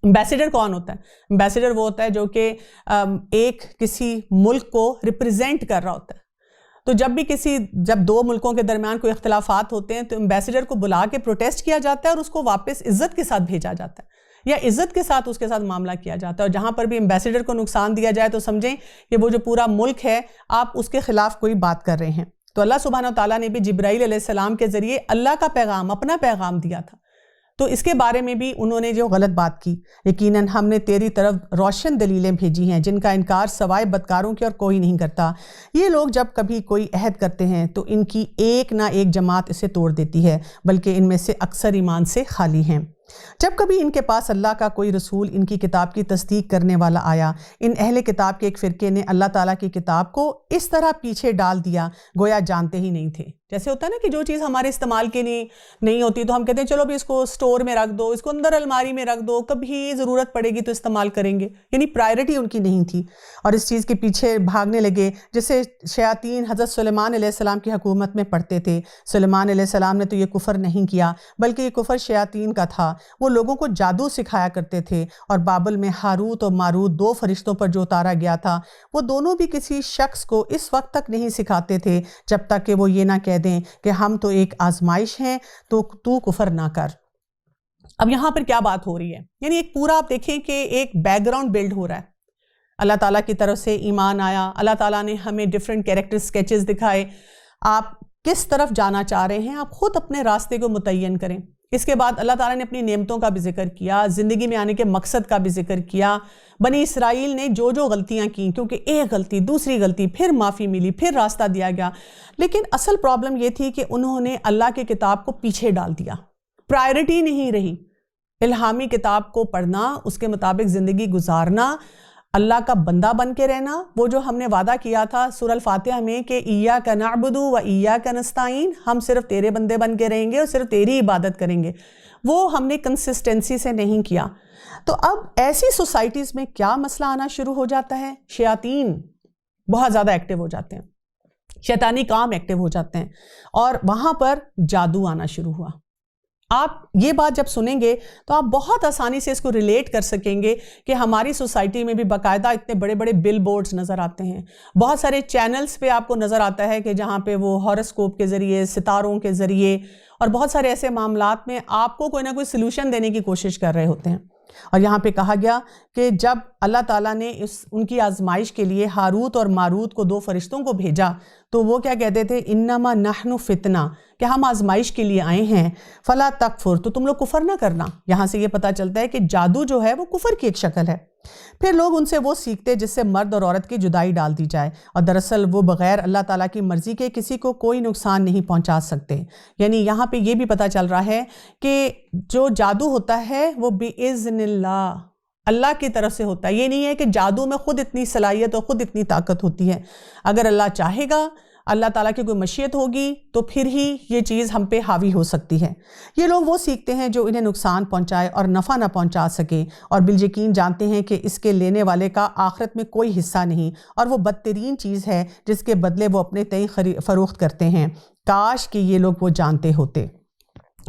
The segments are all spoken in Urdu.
ایمبیسیڈر کون ہوتا ہے؟ ایمبیسیڈر وہ ہوتا ہے جو کہ ایک کسی ملک کو ریپرزینٹ کر رہا ہوتا ہے. تو جب دو ملکوں کے درمیان کوئی اختلافات ہوتے ہیں تو ایمبیسیڈر کو بلا کے پروٹیسٹ کیا جاتا ہے اور اس کو واپس عزت کے ساتھ بھیجا جاتا ہے یا عزت کے ساتھ اس کے ساتھ معاملہ کیا جاتا ہے. اور جہاں پر بھی ایمبیسیڈر کو نقصان دیا جائے تو سمجھیں کہ وہ جو پورا ملک ہے آپ اس کے خلاف کوئی بات کر رہے ہیں. تو اللہ سبحانہ و تعالیٰ نے بھی جبرائیل علیہ السلام کے ذریعے اللہ کا پیغام، اپنا پیغام دیا تھا. تو اس کے بارے میں بھی انہوں نے جو غلط بات کی، یقیناً ہم نے تیری طرف روشن دلیلیں بھیجی ہیں جن کا انکار سوائے بدکاروں کے اور کوئی نہیں کرتا. یہ لوگ جب کبھی کوئی عہد کرتے ہیں تو ان کی ایک نہ ایک جماعت اسے توڑ دیتی ہے، بلکہ ان میں سے اکثر ایمان سے خالی ہیں. جب کبھی ان کے پاس اللہ کا کوئی رسول ان کی کتاب کی تصدیق کرنے والا آیا، ان اہل کتاب کے ایک فرقے نے اللہ تعالیٰ کی کتاب کو اس طرح پیچھے ڈال دیا گویا جانتے ہی نہیں تھے. جیسے ہوتا ہے نا کہ جو چیز ہمارے استعمال کے لیے نہیں ہوتی تو ہم کہتے ہیں چلو بھی اس کو سٹور میں رکھ دو، اس کو اندر الماری میں رکھ دو، کبھی ضرورت پڑے گی تو استعمال کریں گے. یعنی پرائرٹی ان کی نہیں تھی اور اس چیز کے پیچھے بھاگنے لگے جسے شیاطین حضرت سلیمان علیہ السلام کی حکومت میں پڑھتے تھے. سلیمان علیہ السلام نے تو یہ کفر نہیں کیا بلکہ یہ کفر شیاطین کا تھا. وہ لوگوں کو جادو سکھایا کرتے تھے اور بابل میں ہاروت اور ماروت دو فرشتوں پر جو اتارا گیا تھا وہ دونوں بھی کسی شخص کو اس وقت تک نہیں سکھاتے تھے جب تک کہ وہ یہ نہ کہہ دیں کہ ہم تو ایک آزمائش ہیں تو کفر نہ کر. اب یہاں پر کیا بات ہو رہی ہے؟ یعنی ایک پورا آپ دیکھیں کہ ایک بیک گراؤنڈ بلڈ ہو رہا ہے. اللہ تعالیٰ کی طرف سے ایمان آیا، اللہ تعالیٰ نے ہمیں ڈیفرنٹ کیریکٹر سکیچز دکھائے. آپ کس طرف جانا چاہ رہے ہیں آپ خود اپنے راستے کو متعین کریں. اس کے بعد اللہ تعالیٰ نے اپنی نعمتوں کا بھی ذکر کیا، زندگی میں آنے کے مقصد کا بھی ذکر کیا. بنی اسرائیل نے جو غلطیاں کیں، کیونکہ ایک غلطی دوسری غلطی، پھر معافی ملی، پھر راستہ دیا گیا. لیکن اصل پرابلم یہ تھی کہ انہوں نے اللہ کی کتاب کو پیچھے ڈال دیا. پرائرٹی نہیں رہی. الہامی کتاب کو پڑھنا، اس کے مطابق زندگی گزارنا، اللہ کا بندہ بن کے رہنا، وہ جو ہم نے وعدہ کیا تھا سورہ الفاتحہ میں کہ ایاک نعبد و ایاک نستعین، ہم صرف تیرے بندے بن کے رہیں گے اور صرف تیری عبادت کریں گے، وہ ہم نے کنسسٹنسی سے نہیں کیا. تو اب ایسی سوسائٹیز میں کیا مسئلہ آنا شروع ہو جاتا ہے؟ شیاطین بہت زیادہ ایکٹیو ہو جاتے ہیں، شیطانی کام ایکٹیو ہو جاتے ہیں اور وہاں پر جادو آنا شروع ہوا. آپ یہ بات جب سنیں گے تو آپ بہت آسانی سے اس کو ریلیٹ کر سکیں گے کہ ہماری سوسائٹی میں بھی باقاعدہ اتنے بڑے بڑے بل بورڈز نظر آتے ہیں. بہت سارے چینلز پہ آپ کو نظر آتا ہے کہ جہاں پہ وہ ہاروسکوپ کے ذریعے، ستاروں کے ذریعے اور بہت سارے ایسے معاملات میں آپ کو کوئی نہ کوئی سلوشن دینے کی کوشش کر رہے ہوتے ہیں. اور یہاں پہ کہا گیا کہ جب اللہ تعالیٰ نے ان کی آزمائش کے لیے ہاروت اور ماروت کو دو فرشتوں کو بھیجا تو وہ کیا کہتے تھے؟ انما نحن فتنہ، کہ ہم آزمائش کے لیے آئے ہیں، فلا تکفر، تو تم لوگ کفر نہ کرنا. یہاں سے یہ پتہ چلتا ہے کہ جادو جو ہے وہ کفر کی ایک شکل ہے. پھر لوگ ان سے وہ سیکھتے جس سے مرد اور عورت کی جدائی ڈال دی جائے، اور دراصل وہ بغیر اللہ تعالیٰ کی مرضی کے کسی کو کوئی نقصان نہیں پہنچا سکتے. یعنی یہاں پہ یہ بھی پتہ چل رہا ہے کہ جو جادو ہوتا ہے وہ بِإِذْنِ اللہ، اللہ کی طرف سے ہوتا ہے. یہ نہیں ہے کہ جادو میں خود اتنی صلاحیت اور خود اتنی طاقت ہوتی ہے. اگر اللہ چاہے گا، اللہ تعالیٰ کی کوئی مشیت ہوگی تو پھر ہی یہ چیز ہم پہ حاوی ہو سکتی ہے. یہ لوگ وہ سیکھتے ہیں جو انہیں نقصان پہنچائے اور نفع نہ پہنچا سکے، اور بالیقین جانتے ہیں کہ اس کے لینے والے کا آخرت میں کوئی حصہ نہیں، اور وہ بدترین چیز ہے جس کے بدلے وہ اپنے تئیں فروخت کرتے ہیں. کاش کہ یہ لوگ وہ جانتے ہوتے.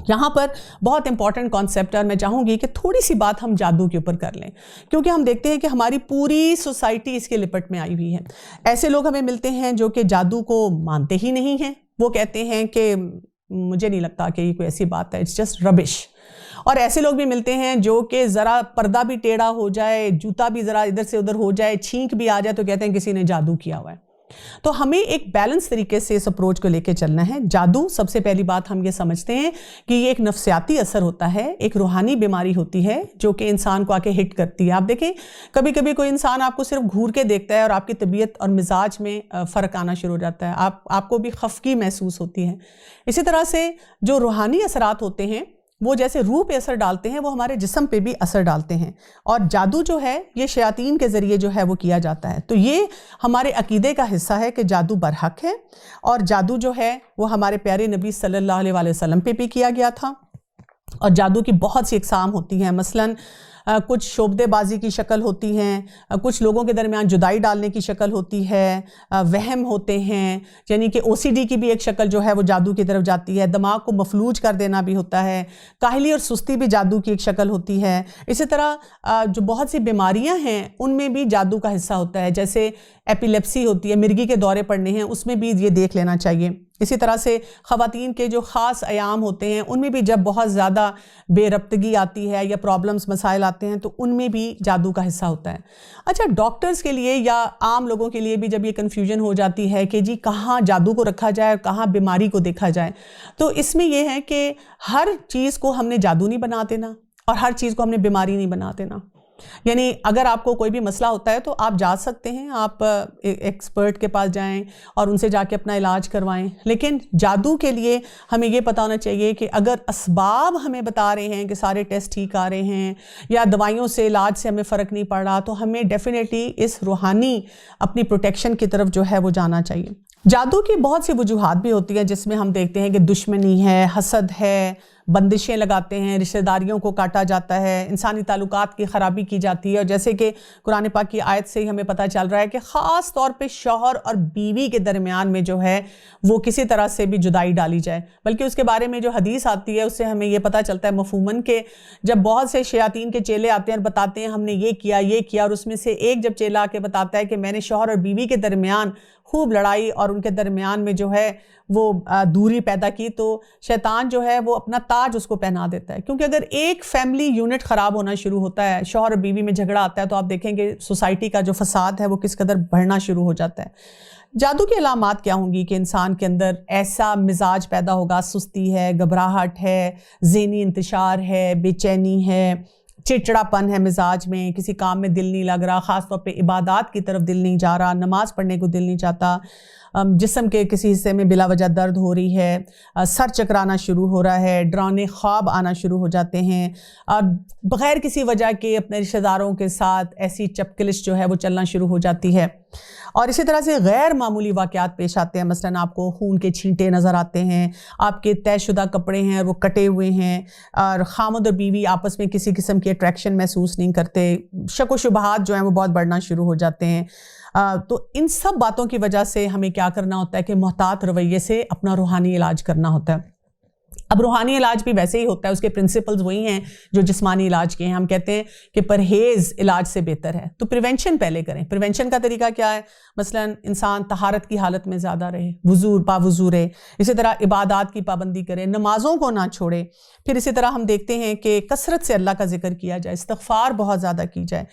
یہاں پر بہت امپورٹنٹ کانسیپٹ ہے اور میں چاہوں گی کہ تھوڑی سی بات ہم جادو کے اوپر کر لیں، کیونکہ ہم دیکھتے ہیں کہ ہماری پوری سوسائٹی اس کے لپٹ میں آئی ہوئی ہے. ایسے لوگ ہمیں ملتے ہیں جو کہ جادو کو مانتے ہی نہیں ہیں. وہ کہتے ہیں کہ مجھے نہیں لگتا کہ یہ کوئی ایسی بات ہے، اٹس جسٹ ربش. اور ایسے لوگ بھی ملتے ہیں جو کہ ذرا پردہ بھی ٹیڑھا ہو جائے، جوتا بھی ذرا ادھر سے ادھر ہو جائے، چھینک بھی آ جائے تو کہتے ہیں کسی نے جادو کیا ہوا ہے. تو ہمیں ایک بیلنس طریقے سے اس اپروچ کو لے کے چلنا ہے. جادو، سب سے پہلی بات ہم یہ سمجھتے ہیں کہ یہ ایک نفسیاتی اثر ہوتا ہے، ایک روحانی بیماری ہوتی ہے جو کہ انسان کو آ کے ہٹ کرتی ہے. آپ دیکھیں کبھی کبھی کوئی انسان آپ کو صرف گھور کے دیکھتا ہے اور آپ کی طبیعت اور مزاج میں فرق آنا شروع ہو جاتا ہے، آپ کو بھی خفگی محسوس ہوتی ہے. اسی طرح سے جو روحانی اثرات ہوتے ہیں وہ جیسے روح پہ اثر ڈالتے ہیں وہ ہمارے جسم پہ بھی اثر ڈالتے ہیں، اور جادو جو ہے یہ شیاطین کے ذریعے جو ہے وہ کیا جاتا ہے. تو یہ ہمارے عقیدے کا حصہ ہے کہ جادو برحق ہے، اور جادو جو ہے وہ ہمارے پیارے نبی صلی اللہ علیہ وسلم پہ بھی کیا گیا تھا. اور جادو کی بہت سی اقسام ہوتی ہیں. مثلاً کچھ شعبدے بازی کی شکل ہوتی ہیں، کچھ لوگوں کے درمیان جدائی ڈالنے کی شکل ہوتی ہے، وہم ہوتے ہیں، یعنی کہ OCD کی بھی ایک شکل جو ہے وہ جادو کی طرف جاتی ہے، دماغ کو مفلوج کر دینا بھی ہوتا ہے، کاہلی اور سستی بھی جادو کی ایک شکل ہوتی ہے۔ اسی طرح جو بہت سی بیماریاں ہیں ان میں بھی جادو کا حصہ ہوتا ہے، جیسے ایپیلیپسی ہوتی ہے، مرگی کے دورے پڑنے ہیں، اس میں بھی یہ دیکھ لینا چاہیے۔ اسی طرح سے خواتین کے جو خاص ایام ہوتے ہیں ان میں بھی جب بہت زیادہ بے ربطگی آتی ہے یا پرابلمز مسائل آتے ہیں تو ان میں بھی جادو کا حصہ ہوتا ہے۔ اچھا، ڈاکٹرز کے لیے یا عام لوگوں کے لیے بھی جب یہ کنفیوژن ہو جاتی ہے کہ جی کہاں جادو کو رکھا جائے اور کہاں بیماری کو دیکھا جائے، تو اس میں یہ ہے کہ ہر چیز کو ہم نے جادو نہیں بنا دینا اور ہر چیز کو ہم نے بیماری نہیں بنا دینا۔ یعنی اگر آپ کو کوئی بھی مسئلہ ہوتا ہے تو آپ جا سکتے ہیں، آپ ایکسپرٹ کے پاس جائیں اور ان سے جا کے اپنا علاج کروائیں، لیکن جادو کے لیے ہمیں یہ پتہ ہونا چاہیے کہ اگر اسباب ہمیں بتا رہے ہیں کہ سارے ٹیسٹ ٹھیک آ رہے ہیں یا دوائیوں سے علاج سے ہمیں فرق نہیں پڑ رہا، تو ہمیں ڈیفینیٹلی اس روحانی اپنی پروٹیکشن کی طرف جو ہے وہ جانا چاہیے۔ جادو کی بہت سی وجوہات بھی ہوتی ہیں جس میں ہم دیکھتے ہیں کہ دشمنی ہے، حسد ہے، بندشیں لگاتے ہیں، رشتہ داریوں کو کاٹا جاتا ہے، انسانی تعلقات کی خرابی کی جاتی ہے، اور جیسے کہ قرآن پاک کی آیت سے ہی ہمیں پتہ چل رہا ہے کہ خاص طور پہ شوہر اور بیوی کے درمیان میں جو ہے وہ کسی طرح سے بھی جدائی ڈالی جائے، بلکہ اس کے بارے میں جو حدیث آتی ہے اس سے ہمیں یہ پتہ چلتا ہے مفہوماً کہ جب بہت سے شیاطین کے چیلے آتے ہیں اور بتاتے ہیں ہم نے یہ کیا، اور اس میں سے ایک جب چیلا آ کے بتاتا ہے کہ میں نے شوہر اور بیوی کے درمیان خوب لڑائی اور ان کے درمیان میں جو ہے وہ دوری پیدا کی، تو شیطان جو ہے وہ اپنا تاج اس کو پہنا دیتا ہے، کیونکہ اگر ایک فیملی یونٹ خراب ہونا شروع ہوتا ہے، شوہر اور بیوی میں جھگڑا آتا ہے، تو آپ دیکھیں کہ سوسائٹی کا جو فساد ہے وہ کس قدر بڑھنا شروع ہو جاتا ہے۔ جادو کی علامات کیا ہوں گی کہ انسان کے اندر ایسا مزاج پیدا ہوگا، سستی ہے، گھبراہٹ ہے، ذہنی انتشار ہے، بے چینی ہے، چڑچڑا پن ہے مزاج میں، کسی کام میں دل نہیں لگ رہا، خاص طور پہ عبادات کی طرف دل نہیں جا رہا، نماز پڑھنے کو دل نہیں چاہتا، جسم کے کسی حصے میں بلا وجہ درد ہو رہی ہے، سر چکرانا شروع ہو رہا ہے، ڈرانے خواب آنا شروع ہو جاتے ہیں، اور بغیر کسی وجہ کے اپنے رشتہ داروں کے ساتھ ایسی چپکلش جو ہے وہ چلنا شروع ہو جاتی ہے، اور اسی طرح سے غیر معمولی واقعات پیش آتے ہیں، مثلاً آپ کو خون کے چھینٹے نظر آتے ہیں، آپ کے طے شدہ کپڑے ہیں وہ کٹے ہوئے ہیں، اور خامد اور بیوی آپس میں کسی قسم کی اٹریکشن محسوس نہیں کرتے، شک و شبہات جو ہیں وہ بہت بڑھنا شروع ہو جاتے ہیں۔ تو ان سب باتوں کی وجہ سے ہمیں کیا کرنا ہوتا ہے کہ محتاط رویے سے اپنا روحانی علاج کرنا ہوتا ہے۔ اب روحانی علاج بھی ویسے ہی ہوتا ہے، اس کے پرنسپلز وہی ہیں جو جسمانی علاج کے ہیں۔ ہم کہتے ہیں کہ پرہیز علاج سے بہتر ہے، تو پریونشن پہلے کریں۔ پریونشن کا طریقہ کیا ہے؟ مثلاً انسان طہارت کی حالت میں زیادہ رہے، باوضو رہے، اسی طرح عبادات کی پابندی کرے، نمازوں کو نہ چھوڑے، پھر اسی طرح ہم دیکھتے ہیں کہ کثرت سے اللہ کا ذکر کیا جائے، استغفار بہت زیادہ کی جائے،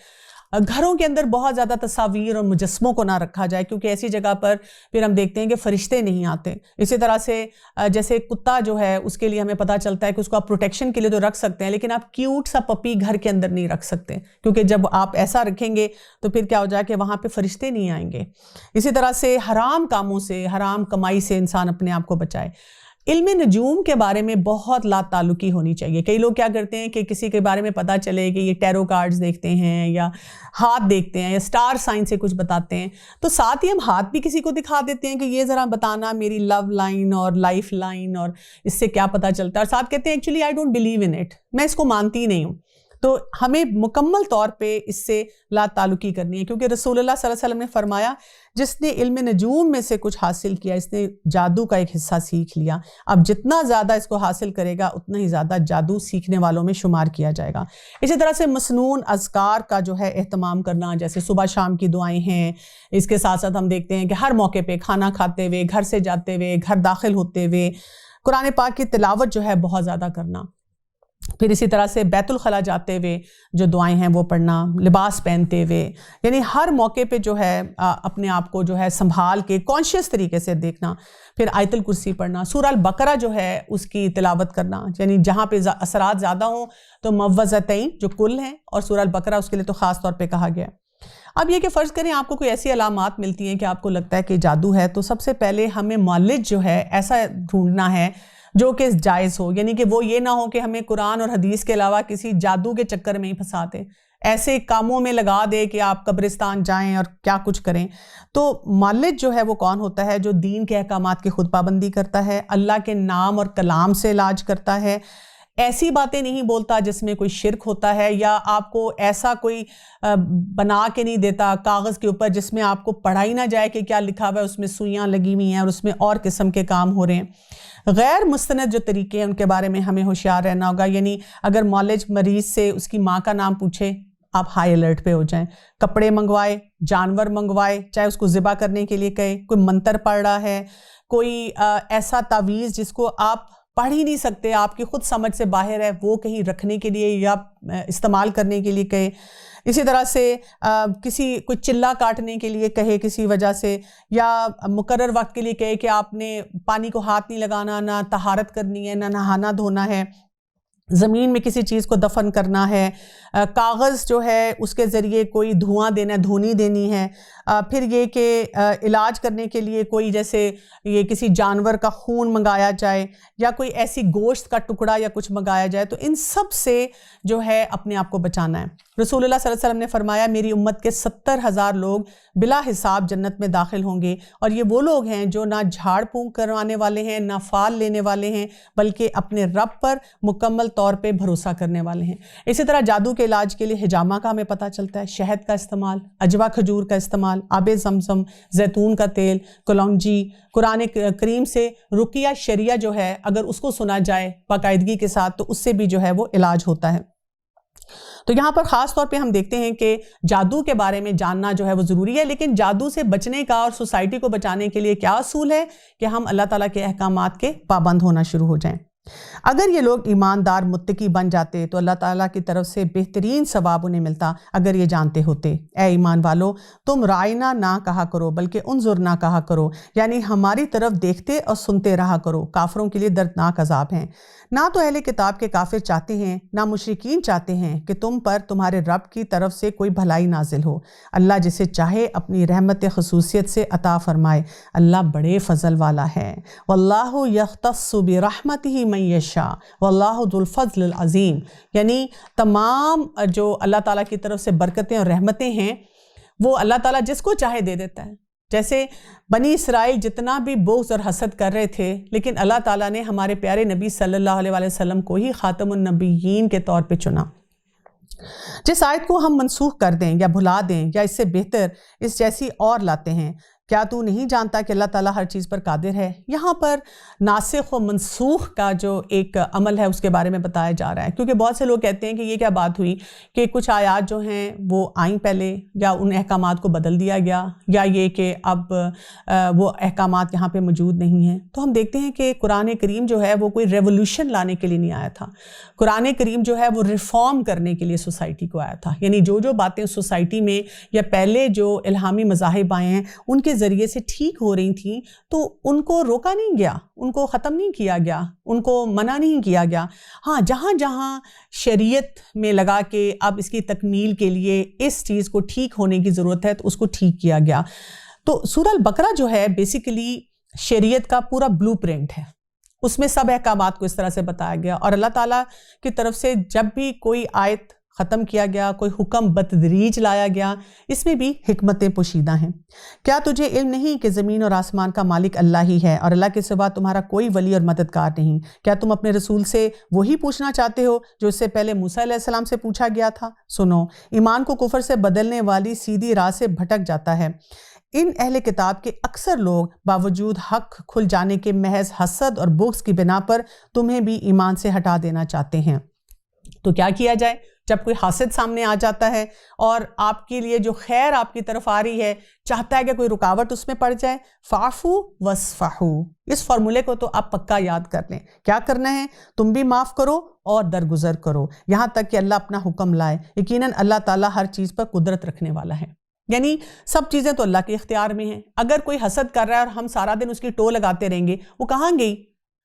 گھروں کے اندر بہت زیادہ تصاویر اور مجسموں کو نہ رکھا جائے، کیونکہ ایسی جگہ پر پھر ہم دیکھتے ہیں کہ فرشتے نہیں آتے۔ اسی طرح سے جیسے کتا جو ہے اس کے لیے ہمیں پتہ چلتا ہے کہ اس کو آپ پروٹیکشن کے لیے تو رکھ سکتے ہیں، لیکن آپ کیوٹ سا پپی گھر کے اندر نہیں رکھ سکتے، کیونکہ جب آپ ایسا رکھیں گے تو پھر کیا ہو جائے کہ وہاں پہ فرشتے نہیں آئیں گے۔ اسی طرح سے حرام کاموں سے، حرام کمائی سے انسان اپنے آپ کو بچائے۔ علم نجوم کے بارے میں بہت لا تعلقی ہونی چاہیے۔ کئی لوگ کیا کرتے ہیں کہ کسی کے بارے میں پتہ چلے کہ یہ ٹیرو کارڈز دیکھتے ہیں یا ہاتھ دیکھتے ہیں یا سٹار سائن سے کچھ بتاتے ہیں، تو ساتھ ہی ہم ہاتھ بھی کسی کو دکھا دیتے ہیں کہ یہ ذرا بتانا میری لو لائن اور لائف لائن اور اس سے کیا پتہ چلتا ہے، اور ساتھ کہتے ہیں actually I don't believe in it, میں اس کو مانتی نہیں ہوں۔ تو ہمیں مکمل طور پہ اس سے لا تعلقی کرنی ہے، کیونکہ رسول اللہ صلی اللہ علیہ وسلم نے فرمایا جس نے علم نجوم میں سے کچھ حاصل کیا، اس نے جادو کا ایک حصہ سیکھ لیا۔ اب جتنا زیادہ اس کو حاصل کرے گا اتنا ہی زیادہ جادو سیکھنے والوں میں شمار کیا جائے گا۔ اسی طرح سے مسنون اذکار کا جو ہے اہتمام کرنا، جیسے صبح شام کی دعائیں ہیں، اس کے ساتھ ساتھ ہم دیکھتے ہیں کہ ہر موقع پہ کھانا کھاتے ہوئے، گھر سے جاتے ہوئے، گھر داخل ہوتے ہوئے قرآن پاک کی تلاوت جو ہے بہت زیادہ کرنا، پھر اسی طرح سے بیت الخلاء جاتے ہوئے جو دعائیں ہیں وہ پڑھنا، لباس پہنتے ہوئے، یعنی ہر موقع پہ جو ہے اپنے آپ کو جو ہے سنبھال کے کانشیس طریقے سے دیکھنا، پھر آیت الکرسی پڑھنا، سورہ البقرہ جو ہے اس کی تلاوت کرنا، یعنی جہاں پہ اثرات زیادہ ہوں تو معوذتین جو کل ہیں، اور سورہ البقرہ اس کے لیے تو خاص طور پہ کہا گیا۔ اب یہ کہ فرض کریں آپ کو کوئی ایسی علامات ملتی ہیں کہ آپ کو لگتا ہے کہ جادو ہے، تو سب سے پہلے ہمیں معالج جو ہے ایسا ڈھونڈنا ہے جو کہ جائز ہو، یعنی کہ وہ یہ نہ ہو کہ ہمیں قرآن اور حدیث کے علاوہ کسی جادو کے چکر میں ہی پھنسا دے، ایسے کاموں میں لگا دے کہ آپ قبرستان جائیں اور کیا کچھ کریں۔ تو معالج جو ہے وہ کون ہوتا ہے؟ جو دین کے احکامات کی خود پابندی کرتا ہے، اللہ کے نام اور کلام سے علاج کرتا ہے، ایسی باتیں نہیں بولتا جس میں کوئی شرک ہوتا ہے، یا آپ کو ایسا کوئی بنا کے نہیں دیتا کاغذ کے اوپر جس میں آپ کو پڑھا ہی نہ جائے کہ کیا لکھا ہوا ہے، اس میں سوئیاں لگی ہوئی ہیں اور اس میں اور قسم کے کام ہو رہے ہیں۔ غیر مستند جو طریقے ہیں ان کے بارے میں ہمیں ہوشیار رہنا ہوگا، یعنی اگر معالج مریض سے اس کی ماں کا نام پوچھے آپ ہائی الرٹ پہ ہو جائیں۔ کپڑے منگوائے، جانور منگوائے، چاہے اس کو ذبح کرنے کے لیے کہے، کوئی منتر پڑھ رہا ہے، کوئی ایسا تعویذ جس کو آپ پڑھ ہی نہیں سکتے، آپ کی خود سمجھ سے باہر ہے، وہ کہیں رکھنے کے لیے یا استعمال کرنے کے لیے کہے۔ اسی طرح سے کوئی چلا کاٹنے کے لیے کہے کسی وجہ سے، یا مقرر وقت کے لیے کہے کہ آپ نے پانی کو ہاتھ نہیں لگانا، نہ طہارت کرنی ہے، نہ نہانا دھونا ہے، زمین میں کسی چیز کو دفن کرنا ہے، کاغذ جو ہے اس کے ذریعے کوئی دھواں دینا ہے، دھونی دینی ہے، پھر یہ کہ علاج کرنے کے لیے کوئی جیسے یہ کسی جانور کا خون منگایا جائے یا کوئی ایسی گوشت کا ٹکڑا یا کچھ منگایا جائے، تو ان سب سے جو ہے اپنے آپ کو بچانا ہے۔ رسول اللہ صلی اللہ علیہ وسلم نے فرمایا میری امت کے 70,000 لوگ بلا حساب جنت میں داخل ہوں گے، اور یہ وہ لوگ ہیں جو نہ جھاڑ پھونک کروانے والے ہیں، نہ فال لینے والے ہیں، بلکہ اپنے رب پر مکمل طور پہ بھروسہ کرنے والے ہیں۔ اسی طرح جادو کے علاج کے لیے حجامہ کا ہمیں پتہ چلتا ہے، شہد کا استعمال، عجوا کھجور کا استعمال، آب زمزم، زیتون کا تیل، کلونجی، قرآن کریم سے رقیہ شریعہ جو ہے اگر اس کو سنا جائے باقاعدگی کے ساتھ تو اس سے بھی جو ہے وہ علاج ہوتا ہے۔ تو یہاں پر خاص طور پہ ہم دیکھتے ہیں کہ جادو کے بارے میں جاننا جو ہے وہ ضروری ہے، لیکن جادو سے بچنے کا اور سوسائٹی کو بچانے کے لیے کیا اصول ہے کہ ہم اللہ تعالیٰ کے احکامات کے پابند ہونا شروع ہو جائیں۔ اگر یہ لوگ ایماندار متقی بن جاتے تو اللہ تعالیٰ کی طرف سے بہترین ثواب انہیں ملتا اگر یہ جانتے ہوتے۔ اے ایمان والو، تم رائنا نہ کہا کرو بلکہ انظر نہ کہا کرو، یعنی ہماری طرف دیکھتے اور سنتے رہا کرو، کافروں کے لیے دردناک عذاب ہیں۔ نہ تو اہل کتاب کے کافر چاہتے ہیں، نہ مشرکین چاہتے ہیں کہ تم پر تمہارے رب کی طرف سے کوئی بھلائی نازل ہو۔ اللہ جسے چاہے اپنی رحمت خصوصیت سے عطا فرمائے، اللہ بڑے فضل والا ہے۔ واللہ یختص برحمتہ من یشاء واللہ ذو الفضل العظیم، یعنی تمام جو اللہ تعالیٰ کی طرف سے برکتیں اور رحمتیں ہیں وہ اللہ تعالیٰ جس کو چاہے دے دیتا ہے۔ جیسے بنی اسرائیل جتنا بھی بغض اور حسد کر رہے تھے، لیکن اللہ تعالیٰ نے ہمارے پیارے نبی صلی اللہ علیہ وسلم کو ہی خاتم النبیین کے طور پہ چنا۔ جس آیت کو ہم منسوخ کر دیں یا بھلا دیں یا اس سے بہتر اس جیسی اور لاتے ہیں، کیا تو نہیں جانتا کہ اللہ تعالیٰ ہر چیز پر قادر ہے؟ یہاں پر ناسخ و منسوخ کا جو ایک عمل ہے اس کے بارے میں بتایا جا رہا ہے، کیونکہ بہت سے لوگ کہتے ہیں کہ یہ کیا بات ہوئی کہ کچھ آیات جو ہیں وہ آئیں پہلے، یا ان احکامات کو بدل دیا گیا، یا یہ کہ اب وہ احکامات یہاں پہ موجود نہیں ہیں۔ تو ہم دیکھتے ہیں کہ قرآن کریم جو ہے وہ کوئی ریولوشن لانے کے لیے نہیں آیا تھا، قرآن کریم جو ہے وہ ریفارم کرنے کے لیے سوسائٹی کو آیا تھا، یعنی جو باتیں سوسائٹی میں یا پہلے جو الہامی مذاہب آئے ہیں ان کے ذریعے سے ٹھیک ہو رہی تھیں تو ان کو روکا نہیں گیا، ان کو ختم نہیں کیا گیا، ان کو منع نہیں کیا گیا۔ ہاں، جہاں جہاں شریعت میں لگا کہ اب اس کی تکمیل کے لیے اس چیز کو ٹھیک ہونے کی ضرورت ہے تو اس کو ٹھیک کیا گیا۔ تو سورہ البقرہ جو ہے بیسیکلی شریعت کا پورا بلو پرنٹ ہے، اس میں سب احکامات کو اس طرح سے بتایا گیا، اور اللہ تعالیٰ کی طرف سے جب بھی کوئی آیت ختم کیا گیا، کوئی حکم بتدریج لایا گیا، اس میں بھی حکمتیں پوشیدہ ہیں۔ کیا تجھے علم نہیں کہ زمین اور آسمان کا مالک اللہ ہی ہے اور اللہ کے سوا تمہارا کوئی ولی اور مددگار نہیں؟ کیا تم اپنے رسول سے وہی پوچھنا چاہتے ہو جو اس سے پہلے موسیٰ علیہ السلام سے پوچھا گیا تھا؟ سنو، ایمان کو کفر سے بدلنے والی سیدھی راہ سے بھٹک جاتا ہے۔ ان اہل کتاب کے اکثر لوگ باوجود حق کھل جانے کے محض حسد اور بغض کی بنا پر تمہیں بھی ایمان سے ہٹا دینا چاہتے ہیں۔ تو کیا کیا جائے جب کوئی حاسد سامنے آ جاتا ہے اور آپ کے لیے جو خیر آپ کی طرف آ رہی ہے چاہتا ہے کہ کوئی رکاوٹ اس میں پڑ جائے؟ فاعفو وصفحو، اس فارمولے کو تو آپ پکا یاد کر لیں۔ کیا کرنا ہے؟ تم بھی معاف کرو اور درگزر کرو یہاں تک کہ اللہ اپنا حکم لائے، یقیناً اللہ تعالیٰ ہر چیز پر قدرت رکھنے والا ہے۔ یعنی سب چیزیں تو اللہ کے اختیار میں ہیں۔ اگر کوئی حسد کر رہا ہے اور ہم سارا دن اس کی ٹو لگاتے رہیں گے، وہ کہاں گئی؟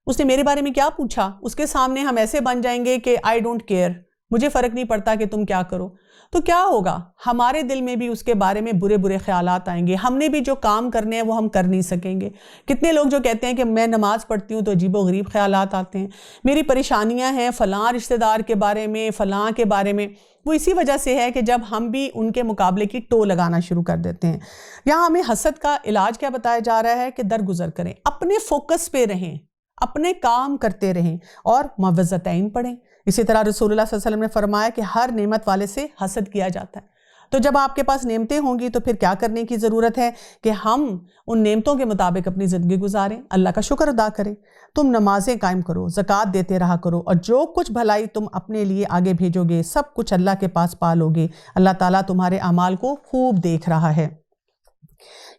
اس نے میرے بارے میں کیا پوچھا؟ اس کے سامنے ہم ایسے بن جائیں گے کہ آئی ڈونٹ کیئر، مجھے فرق نہیں پڑتا کہ تم کیا کرو۔ تو کیا ہوگا؟ ہمارے دل میں بھی اس کے بارے میں برے برے خیالات آئیں گے، ہم نے بھی جو کام کرنے ہیں وہ ہم کر نہیں سکیں گے۔ کتنے لوگ جو کہتے ہیں کہ میں نماز پڑھتی ہوں تو عجیب و غریب خیالات آتے ہیں، میری پریشانیاں ہیں فلاں رشتہ دار کے بارے میں، فلاں کے بارے میں، وہ اسی وجہ سے ہے کہ جب ہم بھی ان کے مقابلے کی ٹو لگانا شروع کر دیتے ہیں۔ یہاں ہمیں حسد کا علاج کیا بتایا جا رہا ہے کہ درگزر کریں، اپنے فوکس پہ رہیں، اپنے کام کرتے رہیں اور معوذتین پڑھیں۔ اسی طرح رسول اللہ صلی اللہ علیہ وسلم نے فرمایا کہ ہر نعمت والے سے حسد کیا جاتا ہے۔ تو جب آپ کے پاس نعمتیں ہوں گی تو پھر کیا کرنے کی ضرورت ہے کہ ہم ان نعمتوں کے مطابق اپنی زندگی گزاریں، اللہ کا شکر ادا کریں۔ تم نمازیں قائم کرو، زکوٰۃ دیتے رہا کرو، اور جو کچھ بھلائی تم اپنے لیے آگے بھیجو گے سب کچھ اللہ کے پاس پالو گے، اللہ تعالیٰ تمہارے اعمال کو خوب دیکھ رہا ہے۔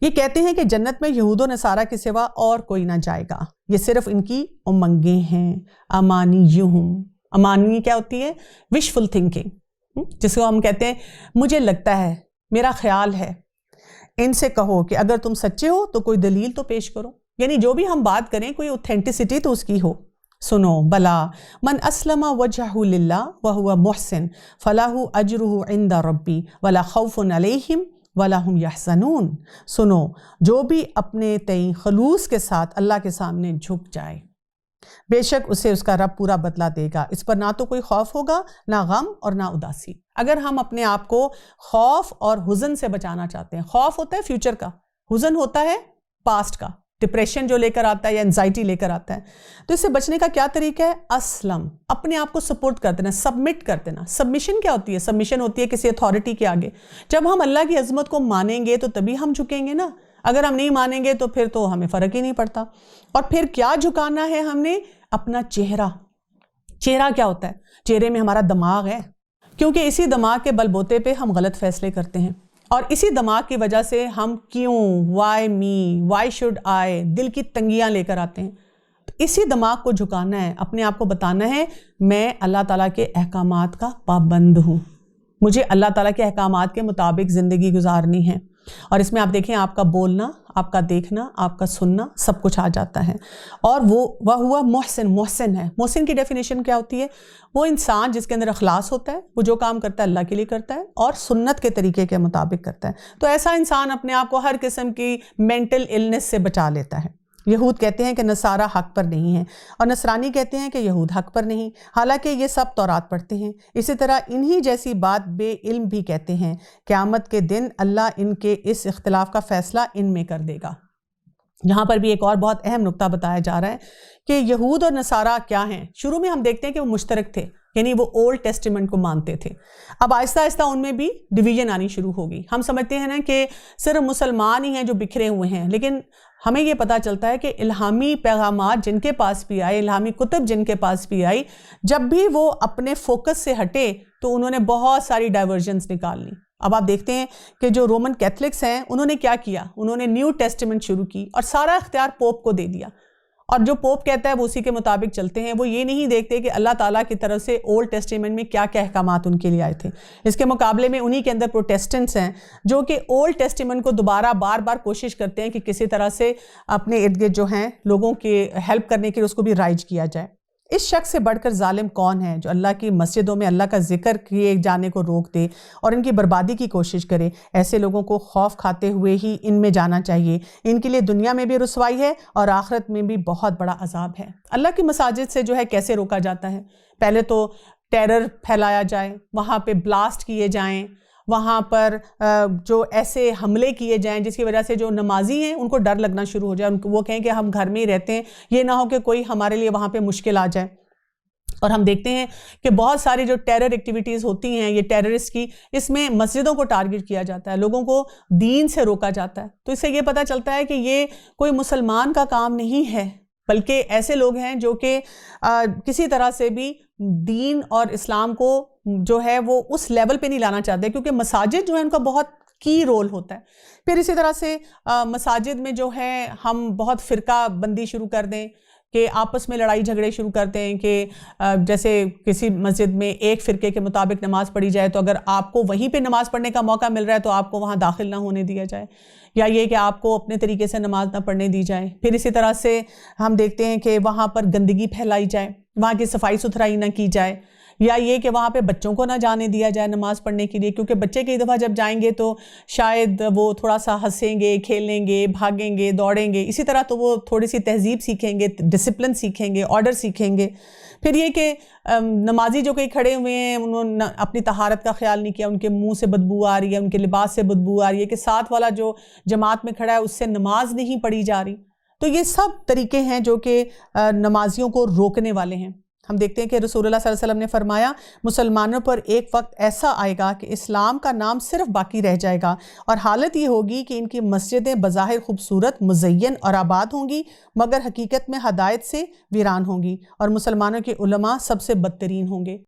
یہ کہتے ہیں کہ جنت میں یہود و نصارہ کے سوا اور کوئی نہ جائے گا، یہ صرف ان کی امنگیں ہیں۔ امانی کیا ہوتی ہے؟ وشفل تھنکنگ، جس کو ہم کہتے ہیں مجھے لگتا ہے، میرا خیال ہے۔ ان سے کہو کہ اگر تم سچے ہو تو کوئی دلیل تو پیش کرو، یعنی جو بھی ہم بات کریں کوئی اوتھینٹسٹی تو اس کی ہو۔ سنو، بلا من اسلم وجہہ للہ وہو محسن فلہ اجرہ عند ربی ولا خوف علیہم ولا ہم یحزنون۔ سنو، جو بھی اپنے تئیں خلوص کے ساتھ اللہ کے سامنے جھک جائے، بے شک اسے اس کا رب پورا بدلہ دے گا، اس پر نہ تو کوئی خوف ہوگا، نہ غم اور نہ اداسی۔ اگر ہم اپنے آپ کو خوف اور حزن سے بچانا چاہتے ہیں، خوف ہوتا ہے فیوچر کا، حزن ہوتا ہے پاسٹ کا، ڈپریشن جو لے کر آتا ہے یا انزائٹی لے کر آتا ہے، تو اس سے بچنے کا کیا طریقہ ہے؟ اسلم، اپنے آپ کو سپورٹ کر دینا، سبمٹ کر دینا۔ سبمیشن کیا ہوتی ہے؟ سبمیشن ہوتی ہے کسی اتھارٹی کے آگے۔ جب ہم اللہ کی عظمت کو مانیں گے تو تبھی ہم جھکیں گے نا، اگر ہم نہیں مانیں گے تو پھر تو ہمیں فرق ہی نہیں پڑتا۔ اور پھر کیا جھکانا ہے ہم نے؟ اپنا چہرہ۔ چہرہ کیا ہوتا ہے؟ چہرے میں ہمارا دماغ ہے، کیونکہ اسی دماغ کے بل بوتے پہ ہم غلط فیصلے کرتے ہیں، اور اسی دماغ کی وجہ سے ہم کیوں، Y me, why should I, دل کی تنگیاں لے کر آتے ہیں۔ تو اسی دماغ کو جھکانا ہے، اپنے آپ کو بتانا ہے میں اللہ تعالیٰ کے احکامات کا پابند ہوں، مجھے اللہ تعالیٰ کے احکامات کے مطابق زندگی گزارنی ہے۔ اور اس میں آپ دیکھیں آپ کا بولنا، آپ کا دیکھنا، آپ کا سننا، سب کچھ آ جاتا ہے۔ اور وہ ہوا محسن، محسن ہے۔ محسن کی ڈیفینیشن کیا ہوتی ہے؟ وہ انسان جس کے اندر اخلاص ہوتا ہے، وہ جو کام کرتا ہے اللہ کے لیے کرتا ہے اور سنت کے طریقے کے مطابق کرتا ہے۔ تو ایسا انسان اپنے آپ کو ہر قسم کی مینٹل النس سے بچا لیتا ہے۔ یہود کہتے ہیں کہ نصارہ حق پر نہیں ہیں، اور نصرانی کہتے ہیں کہ یہود حق پر نہیں، حالانکہ یہ سب تورات پڑھتے ہیں۔ اسی طرح انہی جیسی بات بے علم بھی کہتے ہیں، قیامت کے دن اللہ ان کے اس اختلاف کا فیصلہ ان میں کر دے گا۔ یہاں پر بھی ایک اور بہت اہم نقطہ بتایا جا رہا ہے کہ یہود اور نصارہ کیا ہیں۔ شروع میں ہم دیکھتے ہیں کہ وہ مشترک تھے، یعنی وہ اولڈ ٹیسٹیمنٹ کو مانتے تھے۔ اب آہستہ آہستہ ان میں بھی ڈویژن آنی شروع ہوگی۔ ہم سمجھتے ہیں نا کہ صرف مسلمان ہی ہیں جو بکھرے ہوئے ہیں، لیکن ہمیں یہ پتہ چلتا ہے کہ الہامی پیغامات جن کے پاس بھی آئے، الہامی کتب جن کے پاس بھی آئی، جب بھی وہ اپنے فوکس سے ہٹے تو انہوں نے بہت ساری ڈائیورژنس نکال لی۔ اب آپ دیکھتے ہیں کہ جو رومن کیتھلکس ہیں انہوں نے کیا کیا؟ انہوں نے نیو ٹیسٹیمنٹ شروع کی اور سارا اختیار پوپ کو دے دیا، اور جو پوپ کہتا ہے وہ اسی کے مطابق چلتے ہیں۔ وہ یہ نہیں دیکھتے کہ اللہ تعالیٰ کی طرف سے اولڈ ٹیسٹیمنٹ میں کیا کیا احکامات ان کے لیے آئے تھے۔ اس کے مقابلے میں انہی کے اندر پروٹیسٹنٹس ہیں جو کہ اولڈ ٹیسٹیمنٹ کو دوبارہ بار بار کوشش کرتے ہیں کہ کسی طرح سے اپنے ارد گرد جو ہیں لوگوں کی ہیلپ کرنے کے لیے اس کو بھی رائج کیا جائے۔ اس شخص سے بڑھ کر ظالم کون ہے جو اللہ کی مسجدوں میں اللہ کا ذکر کیے جانے کو روک دے اور ان کی بربادی کی کوشش کرے؟ ایسے لوگوں کو خوف کھاتے ہوئے ہی ان میں جانا چاہیے، ان کے لیے دنیا میں بھی رسوائی ہے اور آخرت میں بھی بہت بڑا عذاب ہے۔ اللہ کی مساجد سے جو ہے کیسے روکا جاتا ہے؟ پہلے تو ٹیرر پھیلایا جائے، وہاں پہ بلاسٹ کیے جائیں، وہاں پر جو ایسے حملے کیے جائیں جس کی وجہ سے جو نمازی ہیں ان کو ڈر لگنا شروع ہو جائے، وہ کہیں کہ ہم گھر میں ہی رہتے ہیں، یہ نہ ہو کہ کوئی ہمارے لیے وہاں پہ مشکل آ جائے۔ اور ہم دیکھتے ہیں کہ بہت ساری جو ٹیرر ایکٹیویٹیز ہوتی ہیں یہ ٹیررسٹ کی، اس میں مسجدوں کو ٹارگٹ کیا جاتا ہے، لوگوں کو دین سے روکا جاتا ہے۔ تو اس سے یہ پتہ چلتا ہے کہ یہ کوئی مسلمان کا کام نہیں ہے، بلکہ ایسے لوگ ہیں جو کہ کسی طرح سے بھی دین اور اسلام کو جو ہے وہ اس لیول پہ نہیں لانا چاہتے، کیونکہ مساجد جو ہے ان کا بہت کی رول ہوتا ہے۔ پھر اسی طرح سے مساجد میں جو ہے ہم بہت فرقہ بندی شروع کر دیں کہ آپس میں لڑائی جھگڑے شروع کرتے ہیں کہ جیسے کسی مسجد میں ایک فرقے کے مطابق نماز پڑھی جائے تو اگر آپ کو وہیں پہ نماز پڑھنے کا موقع مل رہا ہے تو آپ کو وہاں داخل نہ ہونے دیا جائے، یا یہ کہ آپ کو اپنے طریقے سے نماز نہ پڑھنے دی جائے۔ پھر اسی طرح سے ہم دیکھتے ہیں کہ وہاں پر گندگی پھیلائی جائے، وہاں کی صفائی ستھرائی نہ کی جائے، یا یہ کہ وہاں پہ بچوں کو نہ جانے دیا جائے نماز پڑھنے کے لیے، کیونکہ بچے کئی دفعہ جب جائیں گے تو شاید وہ تھوڑا سا ہنسیں گے، کھیلیں گے، بھاگیں گے، دوڑیں گے، اسی طرح تو وہ تھوڑی سی تہذیب سیکھیں گے، ڈسپلن سیکھیں گے، آرڈر سیکھیں گے۔ پھر یہ کہ نمازی جو کہیں کھڑے ہوئے ہیں انہوں نے اپنی طہارت کا خیال نہیں کیا، ان کے منہ سے بدبو آ رہی ہے، ان کے لباس سے بدبو آ رہی ہے، کہ ساتھ والا جو جماعت میں کھڑا ہے اس سے نماز نہیں پڑھی جا رہی۔ تو یہ سب طریقے ہیں جو کہ نمازیوں کو روکنے والے ہیں۔ ہم دیکھتے ہیں کہ رسول اللہ صلی اللہ علیہ وسلم نے فرمایا مسلمانوں پر ایک وقت ایسا آئے گا کہ اسلام کا نام صرف باقی رہ جائے گا، اور حالت یہ ہوگی کہ ان کی مسجدیں بظاہر خوبصورت، مزین اور آباد ہوں گی، مگر حقیقت میں ہدایت سے ویران ہوں گی، اور مسلمانوں کے علماء سب سے بدترین ہوں گے۔